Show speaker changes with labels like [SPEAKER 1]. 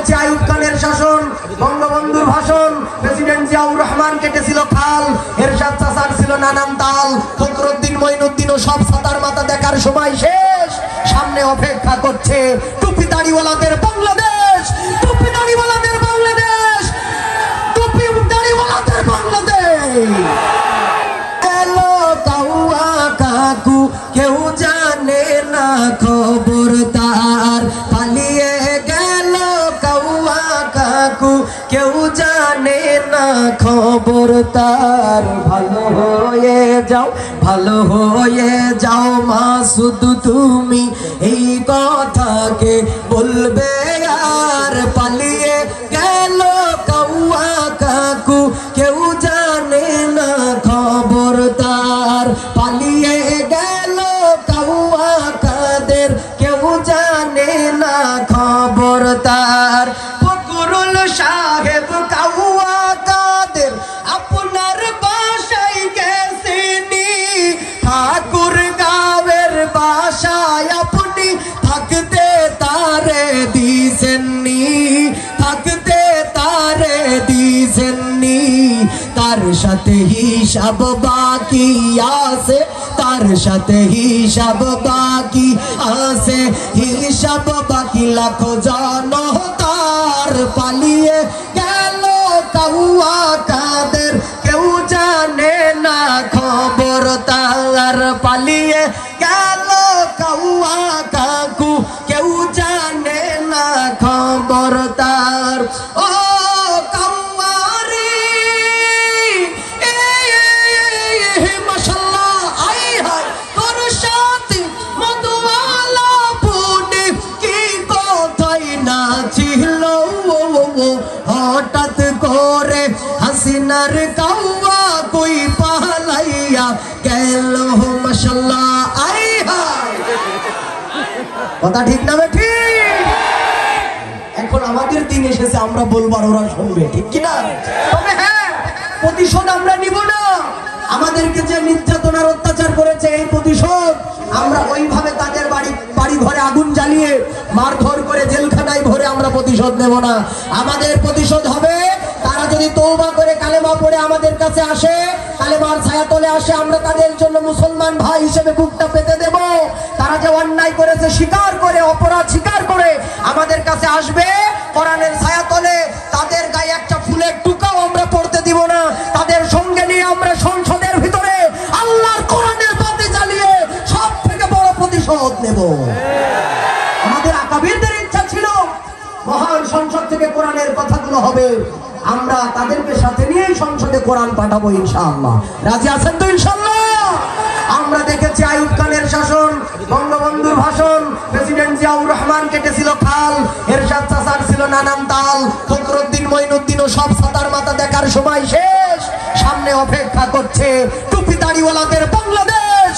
[SPEAKER 1] দেখেছি আইয়ুব খানের শাসন, বঙ্গবন্ধুর ভাষণ, প্রেসিডেন্ট জিয়াউর রহমান কেটেছিল খাল, এরশাদ চাচার ছিল নানান তাল, ফখরুদ্দিন মঈনুদ্দিন ও সব ছাতার মাথা দেখার সময় শেষ, সামনে অপেক্ষা করছে টুপি দাড়িওয়ালাদের বাংলাদেশ, টুপি দাড়িওয়ালাদের বাংলাদেশ, টুপি দাড়িওয়ালাদের বাংলাদেশ। এলো কাউয়া কাকু কেউ জানে না খবর তার, পালিয়ে গেল কাউয়া কাকু কেউ জানে না খবর তার। ভালো হয়ে যাও, ভালো হয়ে যাও মাসুদ তুমি, এই কথাকে বলবে আর। পালিয়ে গেল কাউয়া কাকু কেউ জানে না খবর তার, পালিয়ে গেল কাউয়া কাদের কেউ জানে না খবর তার। ফখরুল সাহেব কাউয়া কাদের আপনার বাসায় গেছেনি, ঠাকুর গাঁয়ের বাসায় আপনি থাকতে তারে দিছেননি, থাকতে তারে দিছেননি। তার সাথে হিসাব বাকি আছে, তার সাথে হিসাব বাকি আছে, হিসাব বাকি লাখো জনতার। পালিয়ে গেল কাউয়া কাদের কেউ জানে না খবর তার, পালিয়ে গেল কাউয়া কাকু কেউ জানে না খবর তার। ও হঠাৎ করে হাসিনার কাউয়া কই পালাইয়া গেল মাশাআল্লাহ। আই হায়, কথা ঠিক না ঠিক? এখন আমাদের দিন এসেছে, আমরা বলবার ওরা শুনবে, ঠিক কিনা? তবে হ্যাঁ, প্রতিশোধ আমরা নিব না। আমাদেরকে যে নির্যাতন আর অত্যাচার করেছে এই প্রতিশোধ আমরা ওইভাবে তাদের বাড়ি ঘরে আগুন জ্বালিয়ে মারধর করে জেলখানায় ভরে আমরা প্রতিশোধ নেব না। আমাদের প্রতিশোধ হবে তারা যদি তওবা করে কালেমা পড়ে আমাদের কাছে আসে, কালেমার ছায়াতলে আসে, আমরা তাদের জন্য মুসলমান ভাই হিসেবে বুকটা পেতে দেব। তারা যে অন্যায় করেছে স্বীকার করে, অপরাধ স্বীকার করে আমাদের কাছে আসবে, কোরআনের ছায়াতলে তাদের গায়ে একটা ফুলের টুকাও আমরা পড়তে দিব না। তাদের সঙ্গে নিয়ে আমরা সংসদের ভিতরে আল্লাহর কোরআনের বাতি জ্বালিয়ে সব থেকে বড় প্রতিশোধ নেব। আমাদের আকাবিরদের ইচ্ছা ছিল মহান সংসদ থেকে কোরআনের কথাগুলো হবে, আমরা তাদেরকে সাথে নিয়ে সংসদে কোরআন পাঠাবো ইনশাআল্লাহ। রাজি আছেন তো ইনশাআল্লাহ? আমরা দেখেছি আইয়ুব খানের শাসন, বঙ্গবন্ধুর ভাষণ, প্রেসিডেন্ট জিয়াউর রহমান কেটেছিল খাল, এরশাদ চাচার ছিল নানান তাল, ফখরুদ্দিন মঈনুদ্দিন ও সব ছাতার মাথা দেখার সময় শেষ, সামনে অপেক্ষা করছে টুপি দাড়িওয়ালাদের বাংলাদেশ।